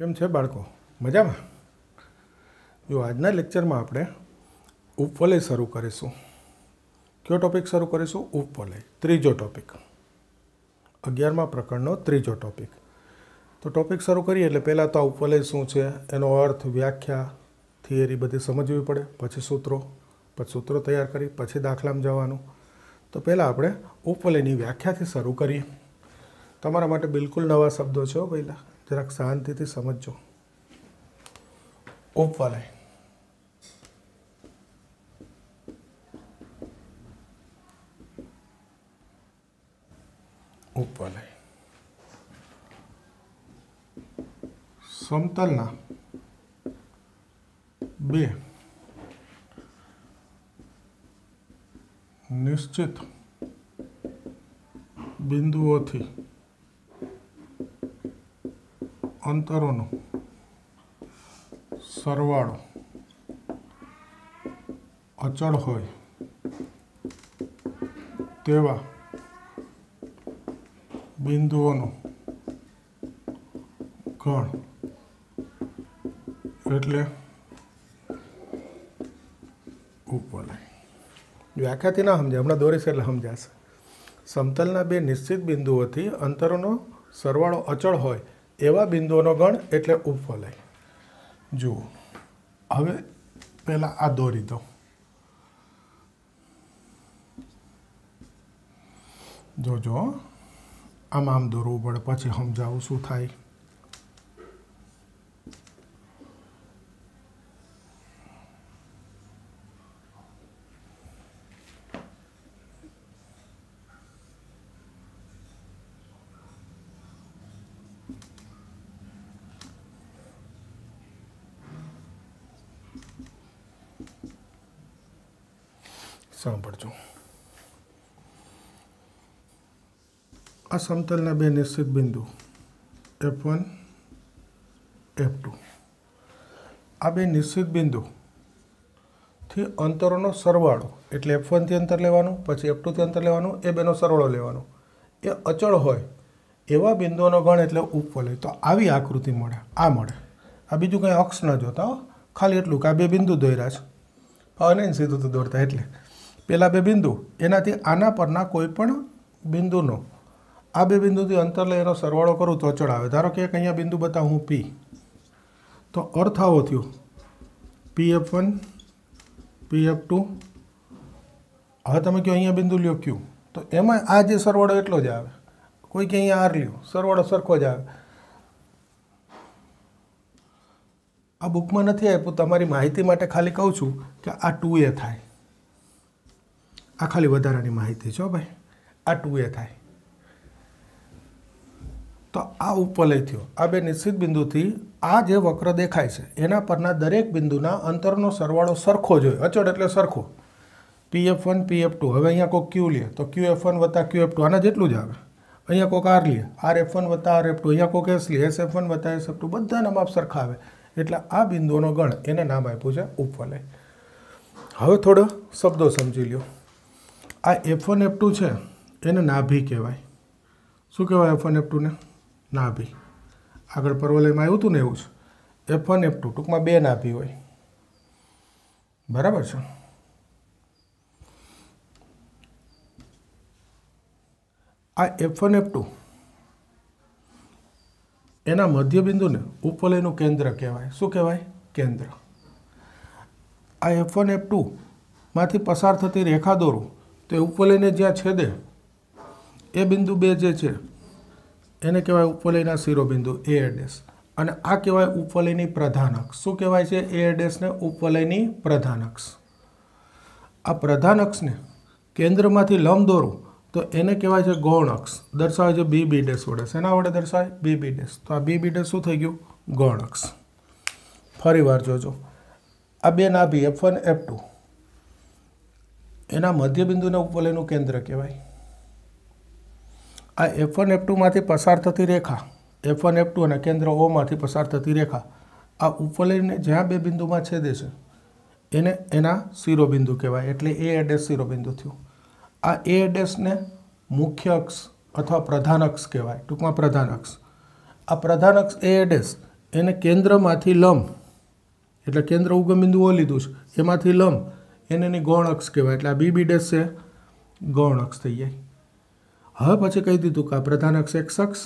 કેમ છે બાળકો? મજામાં? જો આજના લેક્ચરમાં આપણે ઉપવલય શરૂ કરીશું. કયો ટોપિક શરૂ કરીશું? ઉપવલય, ત્રીજો ટોપિક, 11મા પ્રકરણનો ત્રીજો ટોપિક. તો ટોપિક શરૂ કરીએ એટલે પહેલાં તો આ ઉપવલય શું છે, એનો અર્થ, વ્યાખ્યા, થિયરી બધી સમજવી પડે, પછી સૂત્રો તૈયાર કરી પછી દાખલામાં જવાનું. તો પહેલાં આપણે ઉપવલયની વ્યાખ્યાથી શરૂ કરીએ. તમારા માટે બિલકુલ નવા શબ્દો છે પહેલાં, જરાક શાંતિથી સમજજો. ઉપવલય ઉપવલય સમતલના બે નિશ્ચિત બિંદુઓથી અંતરોનો સરવાળો અચળ હોય તેવા બિંદુઓનો ગણ એટલે ઉપવલય. વ્યાખ્યાથી ના સમજાય, હમણાં દોરીશ એટલે સમજાશે. સમતલના બે નિશ્ચિત બિંદુઓથી અંતરોનો સરવાળો અચળ હોય એવા બિંદુઓનો ગણ એટલે ઉપવલય. જુઓ, હવે પહેલાં આ દોરી દો. જોજો, આમ દોરવું પડે, પછી સમજાવું શું થાય. સાંભળજો. આ સમતલના બે નિશ્ચિત બિંદુ F1 F2, આ બે નિશ્ચિત બિંદુથી અંતરોનો સરવાળો એટલે F1 થી અંતર લેવાનું, પછી F2 થી અંતર લેવાનું, એ બેનો સરવાળો લેવાનો, એ અચળ હોય એવા બિંદુઓનો ગણ એટલે ઉપવલય. તો આવી આકૃતિ મળે, આ મળે. આ બીજું કંઈ અક્ષ ન જોતા, ખાલી એટલું કે આ બે બિંદુ દોર્યા છે, અને સીધું તો દોરતા. એટલે પેલા બે બિંદુ, એનાથી આના પરના કોઈ પણ બિંદુનો, આ બે બિંદુથી અંતર લઈ એનો સરવાળો કરું તો અચળ આવે. ધારો કે એક અહીંયા બિંદુ બતાવું હું P, તો અર્થ આવો થયો PF1 PF2. હવે તમે કહો અહીંયા બિંદુ લ્યો Q, તો એમાં આ જે સરવાળો એટલો જ આવે. કોઈ કે અહીંયા R લ્યો, સરવાળો સરખો જ આવે. આ બુકમાં નથી આપ્યું, તમારી માહિતી માટે ખાલી કહું છું કે આ 2A થાય. આ ખાલી વધારાની માહિતી છે ભાઈ, આ 2A થાય. તો આ ઉપવલય થયો. આ બે નિશ્ચિત બિંદુથી આ જે વક્ર દેખાય છે એના પરના દરેક બિંદુના અંતરનો સરવાળો સરખો જોઈએ. અચળ એટલે સરખો. PF1 PF2. હવે અહીંયા કોઈ Q લે તો QF1 વત્તા QF2 આના જેટલું જ આવે. અહીંયા કોઈક R લે, RF1 વત્તા RF2. અહીંયા કોઈક S લે, SF1 વત્તા SF2. બધાના માપ સરખા આવે. એટલે આ બિંદુઓનો ગણ, એને નામ આપ્યું છે ઉપવલય. હવે થોડો શબ્દો સમજી લ્યો. આ F1 F2 છે એને નાભી કહેવાય. શું કહેવાય F1 F2 ને? નાભી. આગળ પરવલયમાં આવ્યું હતું ને એવું છે. F1 F2 ટૂંકમાં બે નાભી હોય, બરાબર છે. આ F1 F2 એના મધ્ય બિંદુને ઉપવલયનું કેન્દ્ર કહેવાય. શું કહેવાય? કેન્દ્ર. આ F1 F2 માંથી પસાર થતી રેખા દોરું તો એ ઉપવલયને જ્યાં છેદે એ બિંદુ બે જે છે એને કહેવાય ઉપવલયના શિરોબિંદુ A ડેશ. અને આ કહેવાય ઉપવલયની પ્રધાન અક્ષ. શું કહેવાય છે? A ડેશને ઉપવલયની પ્રધાન અક્ષ. આ પ્રધાન અક્ષને કેન્દ્રમાંથી લંબ દોરું તો એને કહેવાય છે ગૌણ અક્ષ. દર્શાવે છે BB ડેશ વડે. શેના વડે દર્શાવે? BB dash. તો આ BB ડેશ શું થઈ ગયું? ગૌણ અક્ષ. ફરી વાર જોજો. આ બે નાભી F1 F2 એના મધ્ય બિંદુને ઉપવલયનું કેન્દ્ર કહેવાય. આ F1 F2 માંથી પસાર થતી રેખા, F1 F2 અને કેન્દ્ર O માંથી પસાર થતી રેખા, આ ઉપવલયને જ્યાં બે બિંદુમાં છેદે છે એને એના શિરોબિંદુ કહેવાય. એટલે A ડેશ શિરોબિંદુ થયું. આ A ડેશને મુખ્ય અક્ષ અથવા પ્રધાન અક્ષ કહેવાય, ટૂંકમાં પ્રધાન અક્ષ. આ પ્રધાન અક્ષ A ડેશ એને કેન્દ્રમાંથી લંબ, એટલે કેન્દ્ર ઉગમ બિંદુઓ લીધું છે એમાંથી લંબ, એને એની ગૌણ અક્ષ કહેવાય. એટલે આ BB' છે ગૌણ અક્ષ થઈ જાય. હવે પછી કહી દીધું કે આ પ્રધાન અક્ષ x અક્ષ,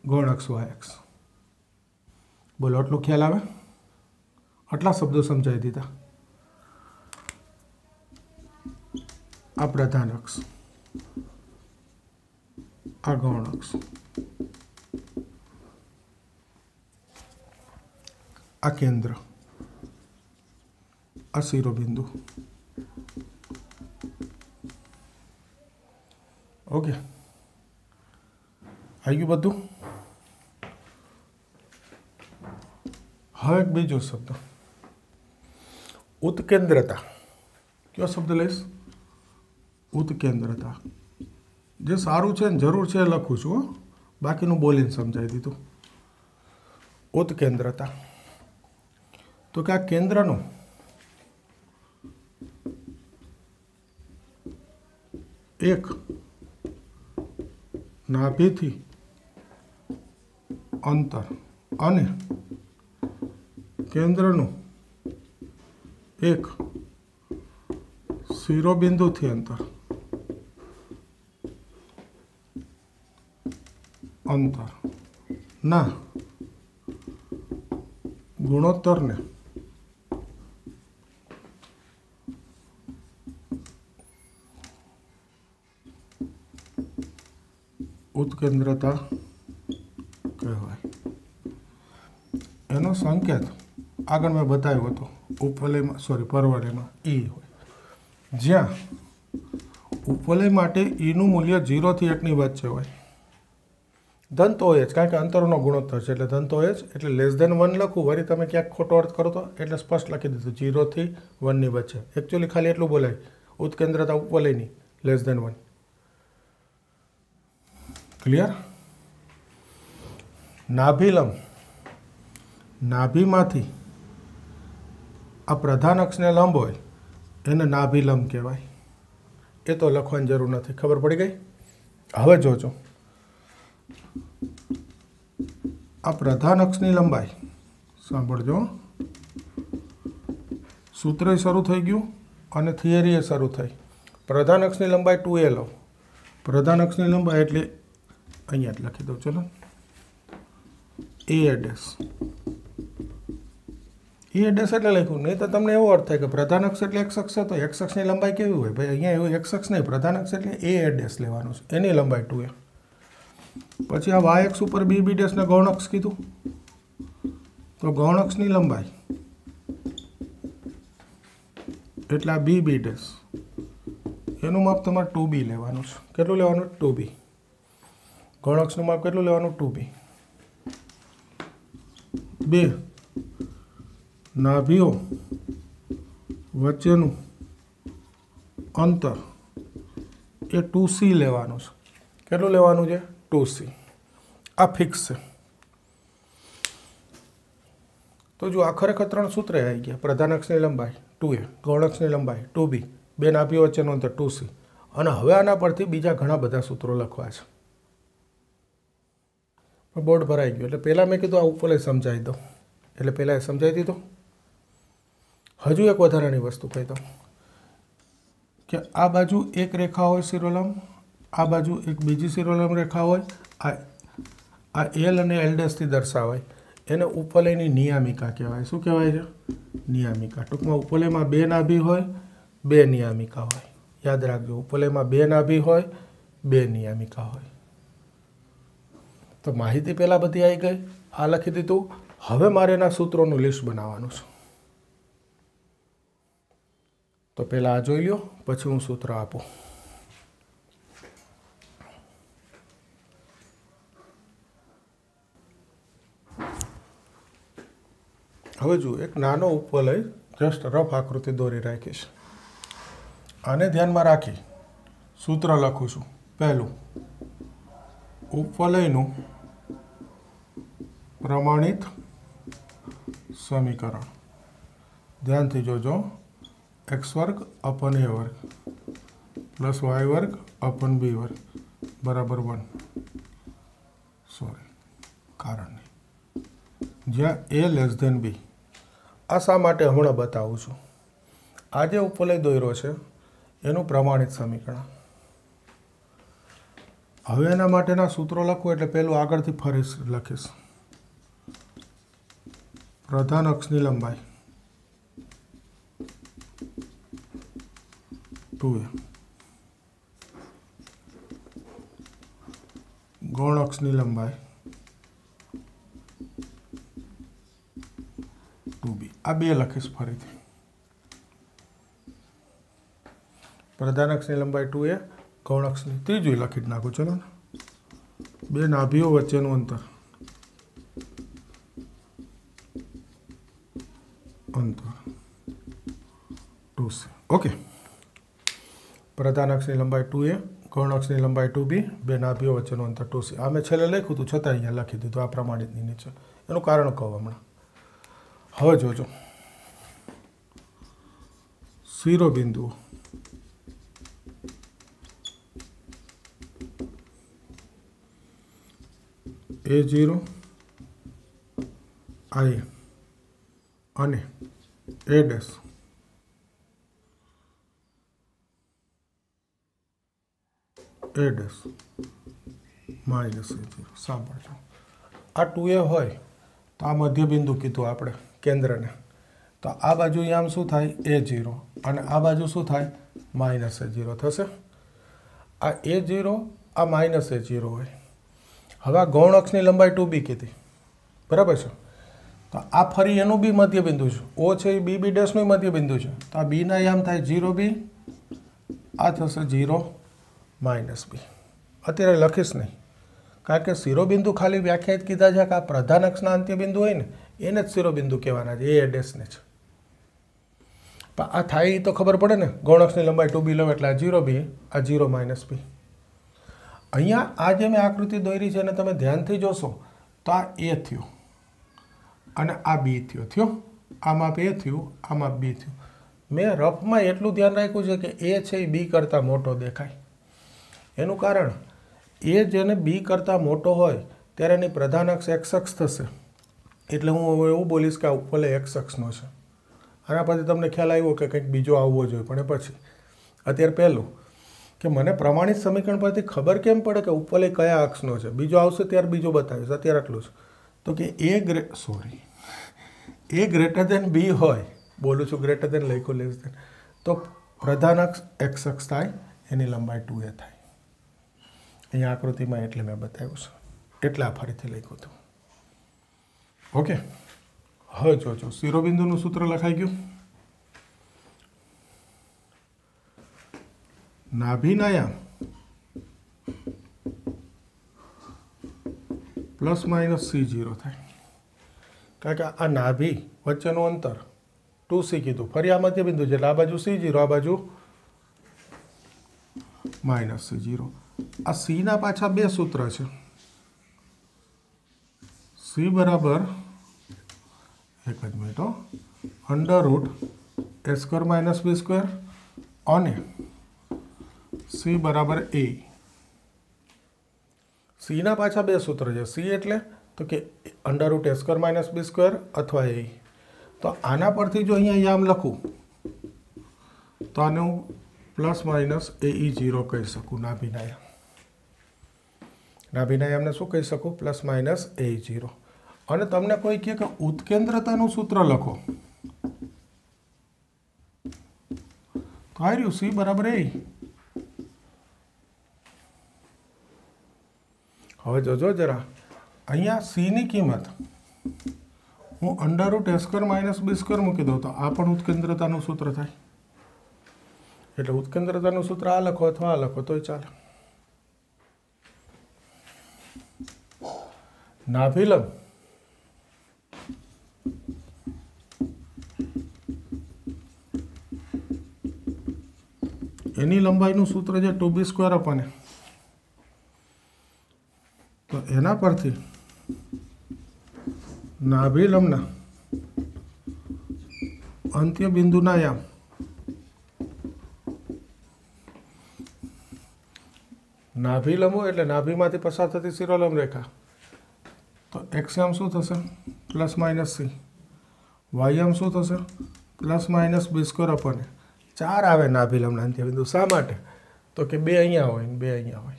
ગૌણ અક્ષ y અક્ષ. બોલો આટલો ખ્યાલ આવે? આટલા શબ્દો સમજાવી દીધા. આ પ્રધાન અક્ષ, આ ગૌણ અક્ષ, આ કેન્દ્ર, આ શિરોબિંદુ. ઓકે, આવી ગયું બધું. હવે એક બીજો શબ્દ, ઉત્કેન્દ્રતા. કયો શબ્દ લઈશ? ઉત્કેન્દ્રતા. જે સારું છે ને જરૂર છે એ લખું છું, બાકીનું બોલીને સમજાવી દીધું. ઉત્કેન્દ્રતા તો કે આ કેન્દ્રનું એક નાભીથી અંતર અને કેન્દ્રનું એક શિરોબિંદુથી અંતર ના ગુણોત્તરને ઉત્કેન્દ્રતા કહેવાય. એનો સંકેત આગળ મેં બતાવ્યો હતો ઉપવલયમાં, પરવલયમાં E હોય, જ્યાં ઉપવલય માટે ઈનું મૂલ્ય 0 થી 1 ની વચ્ચે હોય. ધન તો હોય જ, કારણ કે અંતરનો ગુણોત્તર છે એટલે ધન તો હોય જ. એટલે <1 લખું, વળી તમે ક્યાંક ખોટો અર્થ કરો તો એટલે સ્પષ્ટ લખી દીધું 0 થી 1 ની વચ્ચે. એકચ્યુઅલી ખાલી એટલું બોલાય, ઉત્કેન્દ્રતા ઉપવલયની <1. ક્લિયર? નાભિલંબ, નાભીમાંથી આ પ્રધાન અક્ષને લંબ હોય એને નાભિલંબ કહેવાય. એ તો લખવાની જરૂર નથી, ખબર પડી ગઈ? હવે જોજો, આ પ્રધાન અક્ષની લંબાઈ, સાંભળજો, સૂત્ર શરૂ થઈ ગયું અને થિયરી શરૂ થઈ. પ્રધાન અક્ષની લંબાઈ 2a લો. પ્રધાન અક્ષની લંબાઈ એટલે અહીંયા જ લખી દઉં, ચલો, a ડેશ. એ ડેશ એટલે લખ્યું, નહીં તો તમને એવો અર્થ થાય કે પ્રધાન અક્ષ એટલે x અક્ષ છે તો x અક્ષની લંબાઈ કેવી હોય? ભાઈ અહીંયા એવું x અક્ષ નહીં, પ્રધાન અક્ષ એટલે a ડેશ લેવાનું છે, એની લંબાઈ 2a. પછી આ y અક્ષ ઉપર BB ડેશને ગૌણ અક્ષ કીધું, તો ગૌણ અક્ષની લંબાઈ એટલે આ BB ડેશ, એનું માપ તમારે 2b લેવાનું છે. કેટલું લેવાનું? 2b. ગૌણ અક્ષનું માપ કેટલું લેવાનું? 2b. બે નાભીઓ વચ્ચેનું અંતર એ 2c લેવાનું છે. કેટલું લેવાનું છે? 2c. આ ફિક્સ છે. તો જો આ ખરેખર 3 સૂત્ર આવી ગયા. પ્રધાન અક્ષની લંબાઈ 2a, ગૌણ અક્ષની લંબાઈ 2b, બે નાભીઓ વચ્ચેનું અંતર 2c. અને હવે આના પરથી બીજા ઘણા બધા સૂત્રો લખવા છે. બોર્ડ ભરાઈ ગયું એટલે પહેલાં મેં કીધું આ ઉપવલય સમજાવી દઉં, એટલે પહેલાં એ સમજાવી દીધું. હજુ એક વધારાની વસ્તુ કહી દઉં કે આ બાજુ એક રેખા હોય શિરોલંબ, આ બાજુ એક બીજી શિરોલંબ રેખા હોય, આ L અને L' થી દર્શાવાય, એને ઉપવલયની નિયામિકા કહેવાય. શું કહેવાય છે? નિયામિકા. ટૂંકમાં ઉપવલયમાં બે નાભી હોય, બે નિયામિકા હોય. યાદ રાખજો, ઉપવલયમાં બે નાભી હોય, બે નિયામિકા હોય. તો માહિતી પહેલાં બધી આવી ગઈ, આ લખી દીધું. હવે મારે એના સૂત્રોનું લિસ્ટ બનાવવાનું છે. તો પહેલાં આ જોઈ લો, પછી હું સૂત્ર આપું. હવે જુઓ, એક નાનો ઉપવલય જસ્ટ રફ આકૃતિ દોરી રાખીશ. આને ધ્યાનમાં રાખી સૂત્ર લખું છું. પહેલું, ઉપવલયનું પ્રમાણિત સમીકરણ. ધ્યાનથી જોજો, x² અપન a² plus y² અપન b² બરાબર 1. સોરી, કારણ નહીં. જ્યાં એ લેસ ધેન બી. આ શા માટે હમણાં બતાવું છું. આ જે ઉપવલય દોર્યો છે એનું પ્રમાણિત સમીકરણ. હવે એના માટેના સૂત્રો લખવું એટલે પહેલું આગળથી ફરી લખીશ. પ્રધાન અક્ષની લંબાઈ 2a, ગૌણ અક્ષની લંબાઈ 2b. આ બે લખીશ ફરીથી. પ્રધાન અક્ષની લંબાઈ 2a, ગૌણ અક્ષની ત્રીજું લખી જ નાખું. ચલો ને, બે નાભીઓ વચ્ચેનું અંતર 2c. ઓકે. પ્રધાન અક્ષની લંબાઈ 2a, ગૌણ અક્ષની લંબાઈ 2b, બે નાભીઓ વચ્ચેનું અંતર 2c. આ મેં છેલ્લે લખ્યું હતું છતાં અહીંયા લખી દીધું આ પ્રમાણિતની નીચે. એનું કારણ કહું હમણાં. હવે જોજો શિરોબિંદુઓ. A0, I અને A dash. A dash minus A0. સાંભળજો, આ 2a હોય તો આ મધ્યબિંદુ કીધું આપણે કેન્દ્રને. તો આ બાજુ આમ શું થાય A0 અને આ બાજુ શું થાય માઇનસ A0 થશે. આ A0 આ માઇનસ A0 હોય. હવે આ ગૌણ અક્ષની લંબાઈ 2b કીધી, બરાબર છે. તો આ ફરી એનું બી મધ્યબિંદુ છે. O છે એ બી ડેશનું મધ્યબિંદુ છે. તો આ બીના આમ થાય 0b, આ થશે 0 માઇનસ b. અત્યારે લખીશ નહીં, કારણ કે શિરોબિંદુ ખાલી વ્યાખ્યાયિત કીધા છે કે આ પ્રધાન અક્ષના અંત્યબિંદુ હોય ને એને જ શિરોબિંદુ કહેવાના છે, એ ડેશને છે. પણ આ થાય તો ખબર પડે ને, ગૌણ અક્ષની લંબાઈ 2b લો એટલે આ 0b, આ 0 માઇનસ b. અહીંયા આ જે મેં આકૃતિ દોરી છે એને તમે ધ્યાનથી જોશો તો આ એ થયું અને આ બી થયો. આ માપ એ થયું, આ માપ બી થયું. મેં રફમાં એટલું ધ્યાન રાખ્યું છે કે એ છે એ બી કરતાં મોટો દેખાય. એનું કારણ એ જેને બી કરતાં મોટો હોય ત્યારે એની પ્રધાન અક્ષ એક્સ અક્ષ થશે. એટલે હું એવું બોલીશ કે આ ઉપવલય એક્સ અક્ષનો છે. આના પછી તમને ખ્યાલ આવ્યો કે કંઈક બીજો આવવો જોઈએ, પણ એ પછી. અત્યારે પહેલું કે મને પ્રમાણિત સમીકરણ પરથી ખબર કેમ પડે કે ઉપવલય કયા અક્ષનો છે. બીજો આવશે ત્યારે બીજો બતાવીશ, અત્યારે આટલું જ. તો કે એ ગ્રેટર દેન બી હોય, બોલું છું ગ્રેટર દેન લખ્યું લેસ દેન, તો પ્રધાન અક્ષ એક્સ અક્ષ થાય, એની લંબાઈ 2a થાય. અહીંયા આકૃતિમાં એટલે મેં બતાવ્યું છે, એટલે આ ફરીથી લખ્યું હતું. ઓકે. હવે જોજો શિરોબિંદુનું સૂત્ર લખાઈ ગયું. નાભિના પ્લસ માઇનસ C0 થાય, કારણ કે આ નાભી વચ્ચેનું અંતર 2c કીધું. ફરી આ મધ્યબિંદુ છે એટલે આ બાજુ C0, આ બાજુ માઇનસ C0. આ C ના પાછા બે સૂત્ર છે. C બરાબર એક જ મિનિટ √a² માઇનસ b² અને C બરાબર a. C ના પાછા બે સૂત્ર છે. C એટલે તો કે √a² માઇનસ b² અથવા a. તો આના પરથી જો અહીંયા યામ લખું તો આને હું પ્લસ માઇનસ AE0 કહી શકું. નાભિના યામને શું કહી શકું? Plus minus AE0. અને તમને કોઈ કહે કે ઉત્કેન્દ્રતાનું સૂત્ર લખો તો આ રહ્યું C બરાબર a. હવે જોજો જરા, અહીંયા C ની કિંમત હું √a² માઇનસ b² મૂકી દઉં તો આ પણ ઉત્કેન્દ્રતાનું સૂત્ર થાય. એટલે ઉત્કેન્દ્રતાનું સૂત્ર આ લખો અથવા આ લખો તોય ચાલે. નાભિલંબ એની લંબાઈનું સૂત્ર છે 2b² અપાને. તો એના પરથી નાભિલંબના અંત્ય બિંદુના યામ નાભિલંબો એટલે નાભીમાંથી પસાર થતી શિરોલંબ રેખા तो एक्स शू थशे प्लस माइनस सी, वाई शू थशे प्लस माइनस बी स्क्वेर अपन ए। 4 आवे नाभिलंबना अंत्यबिंदु शा माटे तो कि 2 अहींया होय ने 2 अहींया होय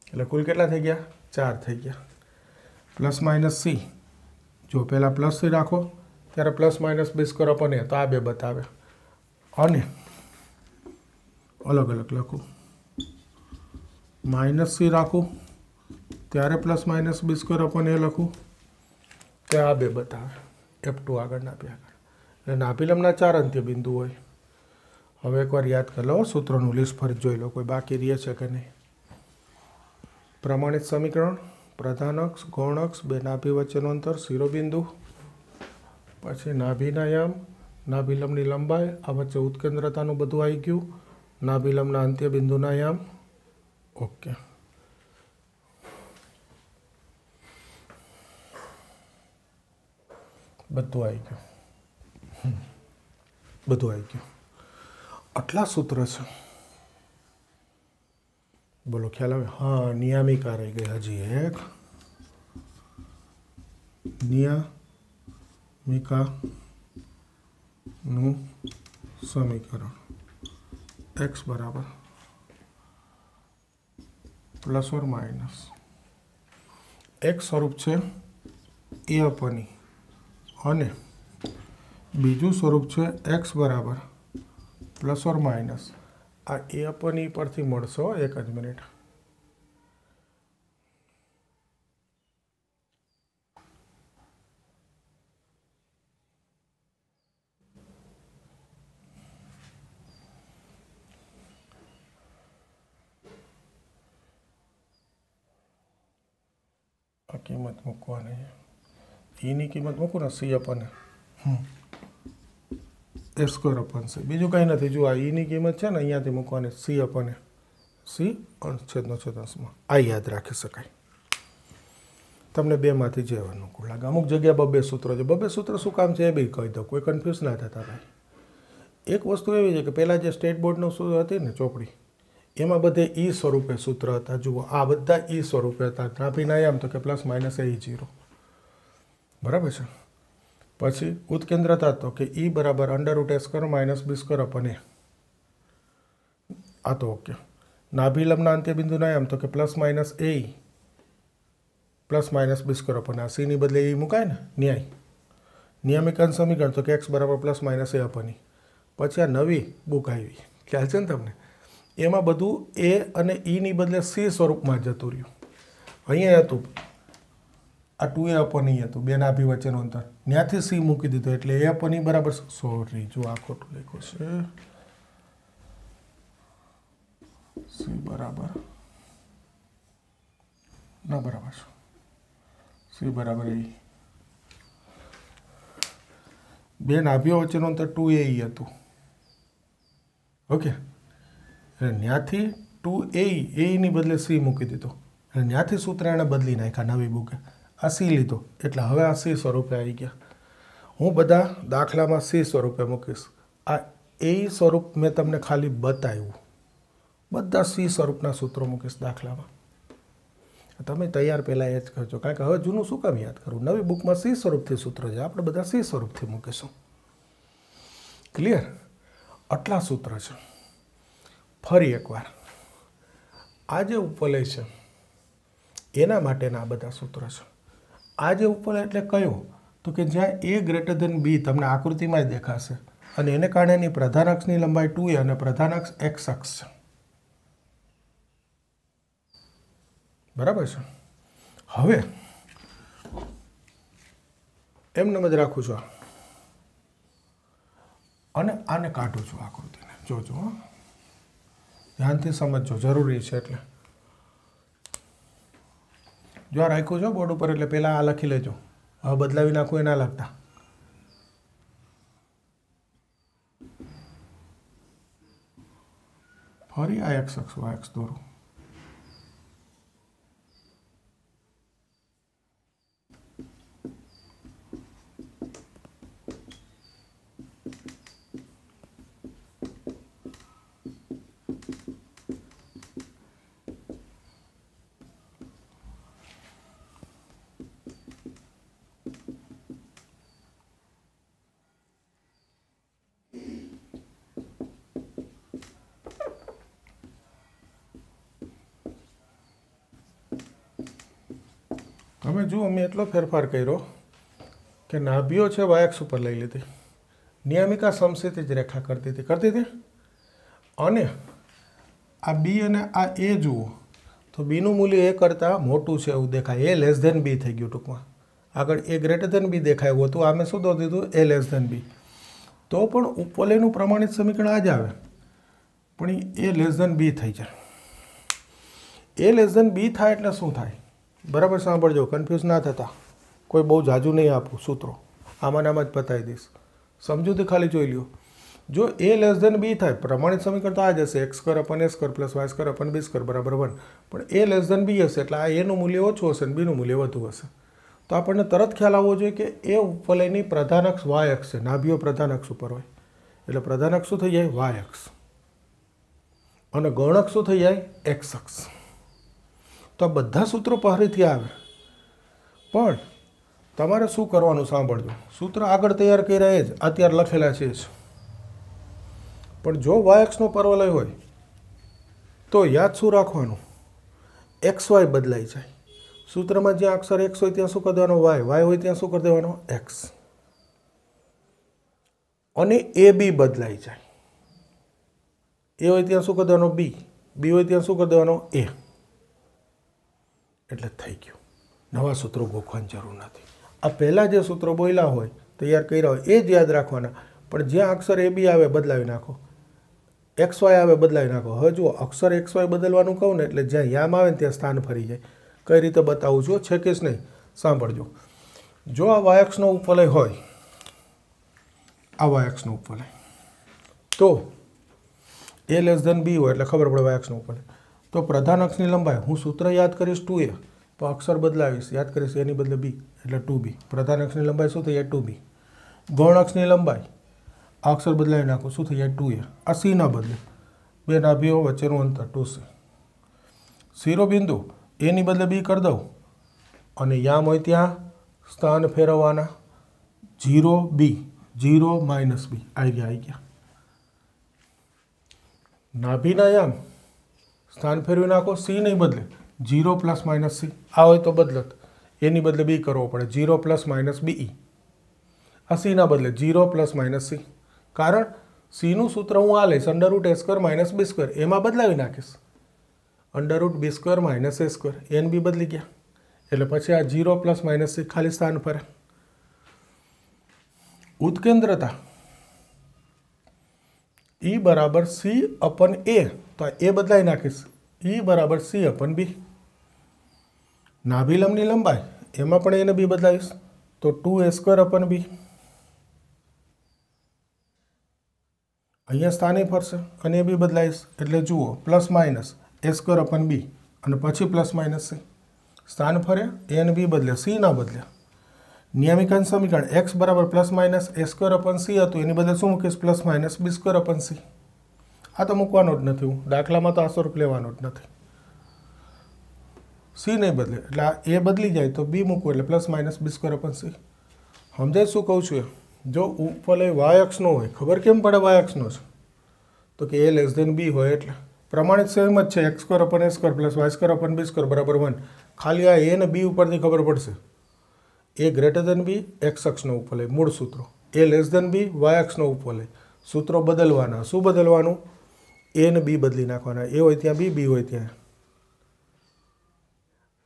એટલે કુલ કેટલા થઈ ગયા 4 થઈ ગયા। प्लस माइनस सी जो पहला प्लस सी राखो त्यारे प्लस माइनस बी स्क्वेर अपन ए तो आ बे बतावे अने अलग अलग लखू माइनस सी राखू त्यारे प्लस माइनस बी स्क्वेर अपन ए लखू तो आ बे बतावे F2 आगळ नाभि आगळ એટલે નાભિલંબના 4 અંત્યબિંદુ હોય। હવે એકવાર યાદ કરી લો સૂત્રોનું લિસ્ટ ફરી જોઈ લો કોઈ બાકી રહે છે કે નહીં। પ્રમાણિત સમીકરણ પ્રધાન અક્ષ ગૌણ અક્ષ બે નાભી વચ્ચેનું અંતર શિરોબિંદુ પછી નાભીના યામ નાભિલંબની લંબાઈ આ વચ્ચે ઉત્કેન્દ્રતાનું બધું આવી ગયું નાભિલંબના અંત્યબિંદુના યામ ઓકે બધું આવી ગયું બધું આવી ગયું આટલા સૂત્ર છે બોલો ખ્યાલ આવે हाँ नियामिका रही गई हजी एक नियामिका નું સમીકરણ x બરાબર પ્લસ ઓર માઇનસ એક સ્વરૂપ છે એ અપની અને બીજું સ્વરૂપ છે x બરાબર પ્લસ ઓર માઇનસ आ ए अपन ई पर थी मळशो एक ज मिनिट आ कीमत मूकवानी ई नी कीमत मूको ने सी अपन ए स्क्वेर अपन सी बीजू कहीं नहीं जो आ ई नी कीमत है ने अहींयाथी मूकवानी सी अपन ए सी छेदनो छेदांशमां आ याद राखी शकाय। तमने बेमांथी जे अनुकूळ लागे अमुक जग्याए बबे सूत्र छे बबे सूत्र शुं काम छे ए बी कही दो कोई कन्फ्यूज ना थता भाई। एक वस्तु एवी छे के पहेला जे स्टेट बोर्डनो सूत्र हती ने चोपड़ी एमां बधे ई स्वरूपे सूत्र हता जुओ आ बधा ई स्वरूपे हता नाभीना याम तो के प्लस माइनस ए 0 बराबर छे। पछी उत्केन्द्रता तो कि ई बराबर √a² माइनस b² अपन ए आ तो ओके। नाभिलंबना अंत्यबिंदुना याम तो कि प्लस माइनस ए प्लस माइनस b² अपन आ सी नी बदले ए मुकाय ने न्याय नियमिका समीकरण तो कि x बराबर प्लस माइनस ए अपन ई पछी आ नवी बुक आवी ख्याल छे ने तमने एमां बधुं ए अने ई नी बदले सी स्वरूपमां जतुं रह्युं अहींया हतुं आ 2a अपन ई हतुं बे नाभि वच्चेनुं अंतर न्याथी सी मूकी दीधो एटले ए अपन ई बराबर सॉरी जो आ खोटुं लख्युं छे सी बराबर ना बराबर सी बराबर ए बे नाभीओ वच्चेनुं अंतर 2a हतुं ओके न्याथी 2a नी बदले सी मूकी दीधो न्याथी सूत्र एणे बदली नाख्या नवी बुके आ सी लीधो एटले हवे आ सी स्वरूपे आई गया। हूँ बधा दाखलामां सी स्वरूपे मूकीश आ ए स्वरूप मैं तमने खाली बताव्युं बधा सी स्वरूपना सूत्रों मूकीश दाखलामां तमे तैयार पहला ए ज करजो कारण के हवे जूनुं शुं काम याद करवुं नवी बुकमां सी स्वरूपथी सूत्र छे आपणे बधा सी स्वरूपथी मूकीशुं क्लियर आटला सूत्र छे। फरी एकवार आ जे उपवलय छे एना माटेना आ बधा सूत्र छे। आ जे उपवलय एटले कयो तो कि ज्यां ए ग्रेटर देन बी तमने आकृतिमां ज देखाशे अने एने कारणे एनी प्रधान अक्षनी लंबाई 2a अने प्रधान अक्ष एक्स अक्ष छे बराबर छे। हवे एमनेम ज राखुं छुं अने आने काढुं छुं आकृतिने जोजो ध्यानथी समझो जरूरी है एटले जो आ राख्युं छो बोर्ड पर एटले पहेला आ लखी लेजो हवे बदलावी नाखो ए ना लगता फरी आ एक्स अक्ष वाय अक्ष दोरो હવે જુઓ મેં એટલો ફેરફાર કર્યો કે નાભીઓ છે વાયક્ષ ઉપર લઈ લીધી, નિયમિકા સમક્ષિતિજ રેખા કરતી હતી અને આ બી અને આ એ જુઓ તો બીનું મૂલ્ય એ કરતાં મોટું છે એવું દેખાય, એ લેસ ધેન બી થઈ ગયું. ટૂંકમાં આગળ એ ગ્રેટર ધેન બી દેખાયું હતું, આમે શું દો દીધું એ લેસ ધેન બી. તો પણ ઉપવલયનું પ્રમાણિત સમીકરણ આ જ આવે, પણ એ લેસ ધેન બી થઈ જાય. એ લેસ ધેન બી થાય એટલે શું થાય? બરાબર સાંભળજો, કન્ફ્યુઝ ના થતા. કોઈ બહુ જાજુ નહીં આપું સૂત્રો, આમાં જ બતાવી દઈશ, સમજૂતી ખાલી જોઈ લ્યો. જો એ લેસ ધેન બી થાય, પ્રમાણિત સમીકરણ તો આ જ હશે, X square upon A square plus Y square upon B square બરાબર 1. પણ એ લેસ ધેન બી હશે એટલે આ એનું મૂલ્ય ઓછું હશે અને બીનું મૂલ્ય વધુ હશે. તો આપણને તરત ખ્યાલ આવવો જોઈએ કે એ ઉપવલયની પ્રધાન અક્ષ વાય અક્ષ છે, નાભીઓ પ્રધાન અક્ષ ઉપર હોય એટલે પ્રધાન અક્ષ શું થઈ જાય? વાય અક્ષ. અને ગૌણ અક્ષ શું થઈ જાય? એક્સ અક્ષ. તો આ બધા સૂત્રો ફરીથી આવે, પણ તમારે શું કરવાનું સાંભળજો. સૂત્ર આગળ તૈયાર કર્યા એ જ અત્યારે લખેલા છે જ, પણ જો વાય અક્ષનો પરવલય હોય તો યાદ શું રાખવાનું? એક્સ વાય બદલાઈ જાય. સૂત્રમાં જ્યાં અક્ષર એક્સ હોય ત્યાં શું કરી દેવાનો? વાય. વાય હોય ત્યાં શું કરી દેવાનો? એક્સ. અને એ બી બદલાઈ જાય. એ હોય ત્યાં શું કરી દેવાનો? બી. બી હોય ત્યાં શું કરી દેવાનો? એ. એટલે થઈ ગયું. નવા સૂત્રો ગોખવાની જરૂર નથી. આ પહેલાં જે સૂત્રો બોલ્યા હોય તૈયાર કર્યા હોય એ જ યાદ રાખવાના, પણ જ્યાં અક્ષર એ બી આવે બદલાવી નાખો, એક્સ વાય આવે બદલાવી નાખો. હવે જુઓ અક્ષર એક્સ વાય બદલવાનું કહું ને એટલે જ્યાં યામ આવે ને ત્યાં સ્થાન ફરી જાય. કઈ રીતે બતાવું છું? છે કે નહીં સાંભળજો. જો આ વાયક્ષનો ઉપવલય હોય, આ વાયક્ષનો ઉપવલય, તો એ લેસ ધેન બી હોય એટલે ખબર પડે વાયક્ષનો ઉપવલય. તો પ્રધાન અક્ષની લંબાઈ હું સૂત્ર યાદ કરીશ 2a, તો અક્ષર બદલાવીશ, યાદ કરીશ એની બદલે બી એટલે 2b. પ્રધાન અક્ષની લંબાઈ શું થઈ જાય? 2b. ગૌણ અક્ષની લંબાઈ આ અક્ષર બદલાવી નાખો, શું થઈ જાય? 2a. આ સી ના બદલે બે નાભીઓ વચ્ચેનું અંતર 2c. શિરોબિંદુ એની બદલે બી કરી દઉં અને યામ હોય ત્યાં સ્થાન ફેરવવાના. 0b, 0 માઇનસ બી આવી ગયા. નાભીના યામ સ્થાન ફેરવી નાખો, સી નહીં બદલે 0 પ્લસ માઇનસ સી. આ હોય તો બદલત, એની બદલે બી કરવો પડે 0 પ્લસ માઇનસ બીઈ. આ સીના બદલે 0 પ્લસ માઇનસ સી. કારણ સીનું સૂત્ર હું આ લઈશ અંડર રૂટ એ સ્ક્વેર માઇનસ બી સ્ક્વેર, એમાં બદલાવી નાખીશ અંડર રૂટ બી સ્ક્વેર માઇનસ એ સ્ક્વેર. એન બી બદલી ગયા એટલે પછી આ 0 પ્લસ માઇનસ સી ખાલી સ્થાન ફરે. ઉત્કેન્દ્રતા ઈ બરાબર સી અપન એ, તો એ બદલાવી નાખીશ ઈ બરાબર સી અપન બી. નાભિલંબની લંબાઈ એમાં પણ એને બી બદલાવીશ તો 2a સ્ક્વેર અપન બી. અહીંયા સ્થાને ફરશે અને એ બી બદલાવીશ એટલે જુઓ પ્લસ માઇનસ એ સ્ક્વેર અપન બી અને પછી પ્લસ માઇનસ સી. સ્થાન ફરે એ બી બદલે, સી ના બદલે. નિયમિકાનું સમીકરણ એક્સ બરાબર પ્લસ માઇનસ એ સ્ક્વેર અપન સી હતું, એની બદલે શું મૂકીશ? પ્લસ માઇનસ બી સ્ક્વેર અપન સી. આ તો મૂકવાનો જ નથી, હું દાખલામાં તો આ સ્વરૂપ લેવાનો જ નથી. સી નહીં બદલે એટલે આ એ બદલી જાય તો બી મૂકવું એટલે પ્લસ માઇનસ બી સ્ક્વેર અપન સી. સમજાય શું કહું છું? જો ઉપવલય વાય અક્ષનો હોય, ખબર કેમ પડે વાય અક્ષનો છે? તો કે એ લેસ ધેન બી હોય એટલે પ્રમાણિત સેમ જ છે, X square upon A square plus Y square upon B square બરાબર 1. ખાલી આ એ ને બી ઉપરથી ખબર પડશે. એ ગ્રેટર ધેન બી એક્સ અક્ષનો ઉપવલય, મૂળ સૂત્રો. એ લેસ ધેન બી વાય અક્ષનો ઉપવલય. સૂત્રો બદલવાના. શું બદલવાનું? એ ને બી બદલી નાખવાના. એ હોય ત્યાં બી, બી હોય ત્યાં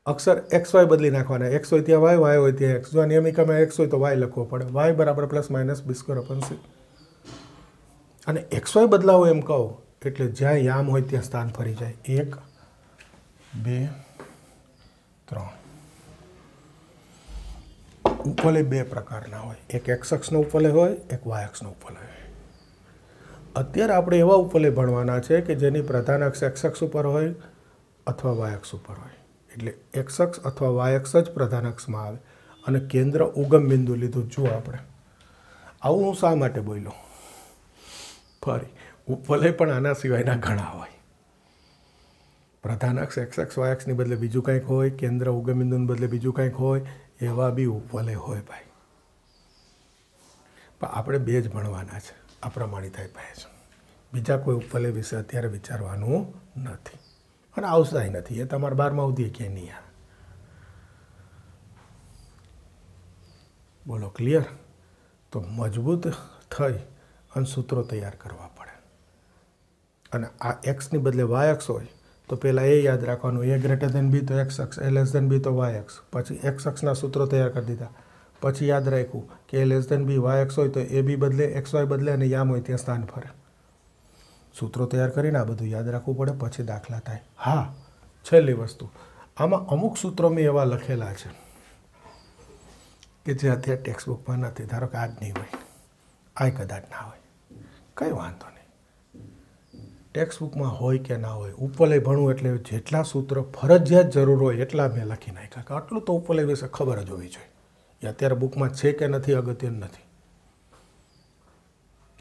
અક્ષર એક્સ વાય બદલી નાખવાના. એક્સ હોય ત્યાં વાય, વાય હોય ત્યાં એક્સ. જો નિયમિકામાં એક્સ હોય તો વાય લખવો પડે. વાય બરાબર પ્લસ માઇનસ બી સ્ક્વેર અપન સી. અને એક્સ વાય બદલાવો એમ કહો એટલે જ્યાં યામ હોય ત્યાં સ્થાન ફરી જાય. 1 2 3. ઉપવલય બે પ્રકારના હોય, એક એક્સ અક્ષનો ઉપવલય હોય, એક વાય અક્ષનો ઉપવલય હોય. અત્યારે આપણે એવા ઉપવલય ભણવાના છે કે જેની પ્રધાન અક્ષ એક્સ અક્ષ ઉપર હોય અથવા વાય અક્ષ ઉપર હોય. એટલે એક્સ અક્ષ અથવા વાય અક્ષ જ પ્રધાન અક્ષમાં આવે અને કેન્દ્ર ઉગમ બિંદુ લીધું. જુઓ આપણે આવું હું શા માટે બોલ્યો? ફરી ઉપવલય પણ આના સિવાયના ઘણા હોય. પ્રધાન અક્ષ એક્સ અક્ષ વાય અક્ષની બદલે બીજું કંઈક હોય, કેન્દ્ર ઉગમ બિંદુને બદલે બીજું કંઈક હોય, એવા બી ઉપવલય હોય ભાઈ. પણ આપણે બે જ ભણવાના છે, આ પ્રમાણિતાય પાસે છે. બીજા કોઈ ઉપવલય વિશે અત્યારે વિચારવાનું નથી અને આવશે નથી. એ તમારા 12માં સુધી ક્યાંય નહીં આવે. बोलो क्लियर। तो मजबूत थई अने सूत्रों तैयार करवा पड़े। अने आ एक्स ने बदले वाय अक्ष होय तो पहला ए याद राखवानुं, ए ग्रेटर देन बी तो एक्स अक्ष, ए लेस देन बी तो वाय अक्ष। पछी एक्स अक्षना सूत्रों तैयार कर दीधा। पछी याद राख्युं कि ए लेस देन बी वाय अक्ष होय तो ए बी बदले एक्स वाय बदले अने याम होय त्यां स्थान फरे। सूत्रों तैयार करीने आ बधुं याद राखवुं पड़े, पछी दाखला थाय। हाँ, छेल्ली वस्तु, आमां अमुक सूत्रों में एवा लखेला छे कि जे अत्यारे टेक्स्टबुक में नथी। धारो के आज नहीं होय, आय कदाच ना होय, कई वांधो नहीं। टेक्स्टबुक में होय के ना होय, उपलय भणવું એટલે જેટલા सूत्र फरजियात जरूर होय એટલા મેં લખી નાખ્યા કે આટલું તો ઉપલય વિશે ખબર જ હોવી જોઈએ। એ અત્યારે બુકમાં છે કે નથી અગત્યનું નથી,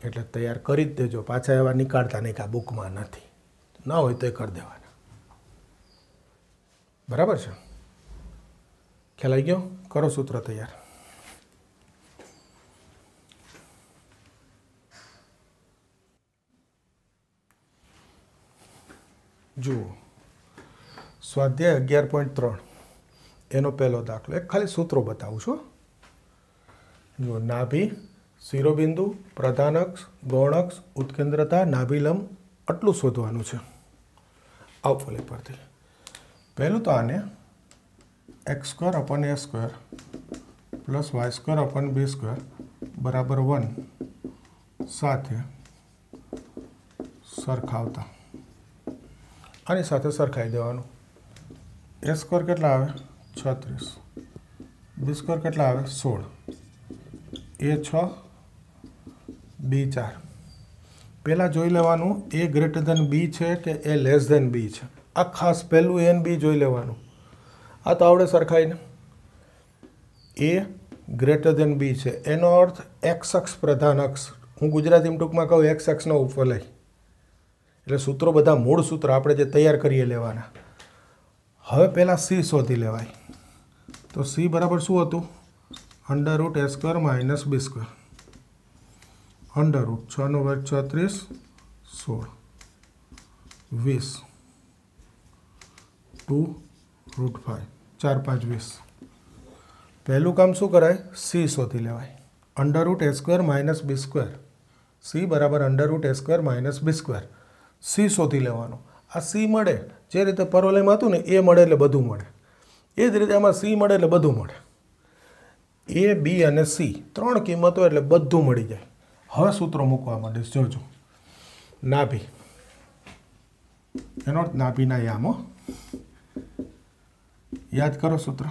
એટલે તૈયાર કરી જ દેજો। પાછા એવા નીકાળતા નહીં કે આ બુકમાં નથી, ના હોય તો કરી દેવાના। બરાબર છે? ખ્યાલ આવી ગયો? કરો સૂત્ર તૈયાર। જુઓ, સ્વાધ્યાય 11.3 એનો પહેલો દાખલો, એક ખાલી સૂત્રો બતાવું છું। જુઓ, નાભી, શિરોબિંદુ, પ્રધાનક્ષ, ગૌણક્ષ, ઉત્કેન્દ્રતા, નાભિલંબ આટલું શોધવાનું છે આવફોલી પરથી। પહેલું તો આને x² / a² plus y² / b² બરાબર 1 સાથે સરખાવતા આની સાથે સરખાઈ દેવાનું। a² કેટલા આવે? 36, b² કેટલા આવે? 16, a6 b4। પહેલાં જોઈ લેવાનું a ગ્રેટર દેન b છે કે a લેસ દેન b છે। આ ખાસ પહેલું a અને b જોઈ લેવાનું। આ તો આવડે સરખાઈને a ગ્રેટર દેન b છે એનો અર્થ x અક્ષ પ્રધાન અક્ષ। હું ગુજરાતીમાં ટૂંકમાં કહું x અક્ષનો ઉપવલય। એટલે સૂત્રો બધા મૂળ સૂત્ર આપણે જે તૈયાર કરીએ લેવાના। હવે પહેલાં c શોધી લેવાય। તો c બરાબર શું હતું? √a² - b²। √ 6 × 36 16 20 2 √5 4 5 20। પહેલું કામ શું કરાય? c શોધી લેવાય। √a² - b²। c બરાબર √a² - b²। c શોધી લેવાનો। આ c મળે, જે રીતે પરોલયમાં હતું ને એ મળે એટલે બધું મળે, એ જ રીતે આમાં c મળે એટલે બધું મળે। a b અને c ત્રણ કિંમતો એટલે બધું મળી જાય। હવે સૂત્રો મૂકવા માંડીશ। જોજો, નાભી એનો નાભીના યામો યાદ કરો સૂત્ર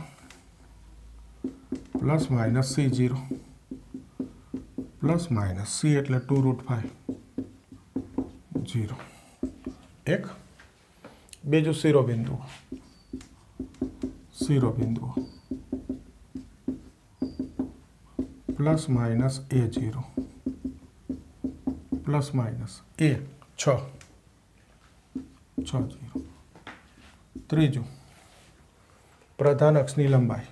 ± c0 ± c એટલે 2 √5 0 એક। બીજું શિરોબિંદુઓ ± a0 ± a6 0। ત્રીજું પ્રધાન અક્ષની લંબાઈ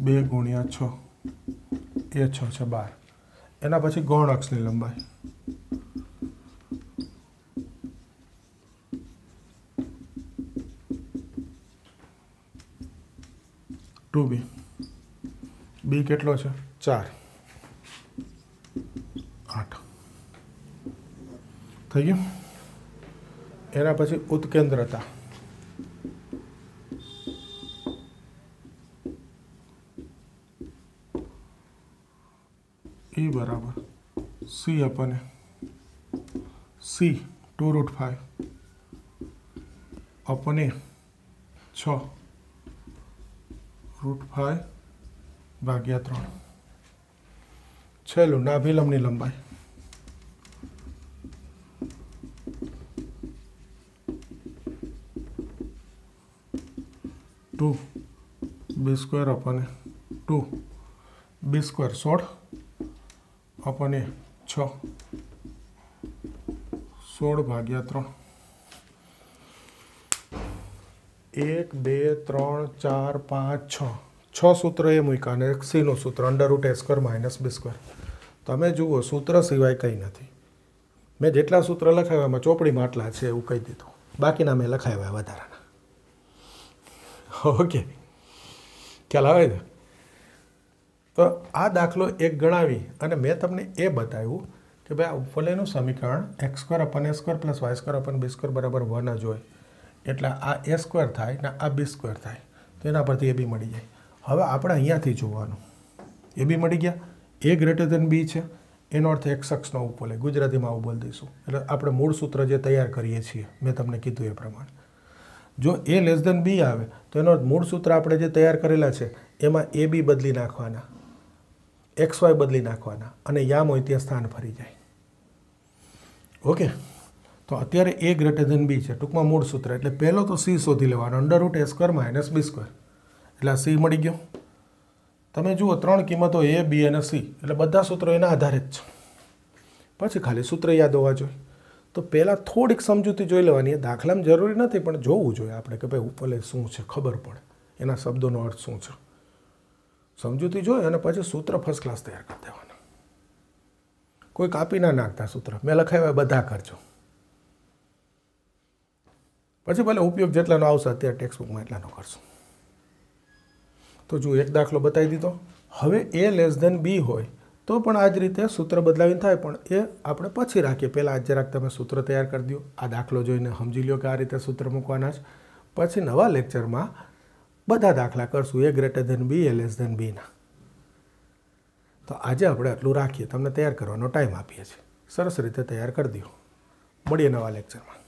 a 2 × 6 એ 6 છે 12। એના પછી ગૌણ અક્ષની લંબાઈ b b કેટલો છે? 4 8 થઈ ગયું। એના પછી ઉત્કેન્દ્રતા e બરાબર c/a c 2 √5 / a 6 √5/3। છેલ્લું નાભિલંબની લંબાઈ b² / 2 b² 16 / a 6 16/3। 1 2 3 4 5 6 સૂત્ર એ મૂક્યા અને એક c નું સૂત્ર √a² - b²। તમે જુઓ, સૂત્ર સિવાય કંઈ નથી। મેં જેટલા સૂત્ર લખાવ્યા એમાં ચોપડીમાં આટલા છે એવું કહી દીધું, બાકીના મેં લખાવ્યા વધારાના. ઓકે, ખ્યાલ આવે છે? તો આ દાખલો એક ગણાવી અને મેં તમને એ બતાવ્યું કે ભાઈ આ ઉપવલયનું સમીકરણ x² + y² + b² બરાબર 1 જ હોય, એટલે આ a² થાય ને આ b² થાય, તો એના પરથી એ બી મળી જાય. હવે આપણે અહીંયાથી જોવાનું, એ બી મળી ગયા, a > b છે, એનો અર્થ x અક્ષનો ઉપવલય, ગુજરાતીમાં આવું બોલી દઈશું. એટલે આપણે મૂળ સૂત્ર જે તૈયાર કરીએ છીએ મેં તમને કીધું એ પ્રમાણે, જો a b આવે તો એનો અર્થ મૂળ સૂત્ર આપણે જે તૈયાર કરેલા છે એમાં a b બદલી નાખવાના, xy બદલી નાખવાના અને યામ હોય ત્યાં સ્થાન ફરી જાય. ઓકે, તો અત્યારે a > b છે, ટૂંકમાં મૂળ સૂત્ર, એટલે પહેલો તો c શોધી લેવાનો, √a² - b², એટલે આ c મળી ગયો. તમે જુઓ 3 કિંમતો a, b અને c, એટલે બધા સૂત્રો એના આધારે જ છે. પછી ખાલી સૂત્ર યાદ હોવા જોઈએ. તો પહેલાં થોડીક સમજૂતી જોઈ લેવાની, એ દાખલામાં જરૂરી નથી પણ જોવું જોઈએ આપણે કે ભાઈ ઉપવલય શું છે, ખબર પડે એના શબ્દોનો અર્થ શું છે. સમજૂતી જોઈ અને પછી સૂત્ર ફર્સ્ટ ક્લાસ તૈયાર કરી દેવાના. કોઈ કાપી ના નાખતા સૂત્ર, મેં લખાવ્યા બધા કરજો. પછી ભલે ઉપયોગ જેટલાનો આવશે અત્યારે ટેક્સ્ટબુકમાં એટલાનો કરશું. તો જો એક દાખલો બતાવી દીધો. હવે a b હોય તો પણ આ જ રીતે સૂત્ર બદલાવીને થાય, પણ એ આપણે પછી રાખીએ. પહેલાં આજ જરાક તમે સૂત્ર તૈયાર કરી દો, આ દાખલો જોઈને સમજી લો કે આ રીતે સૂત્ર મૂકવાના છે. પછી નવા લેક્ચરમાં બધા દાખલા કરશું a > b, a b ના. તો આજે આપણે આટલું રાખીએ, તમને તૈયાર કરવાનો ટાઈમ આપીએ છીએ. સરસ રીતે તૈયાર કરી દો. મળીએ નવા લેક્ચરમાં.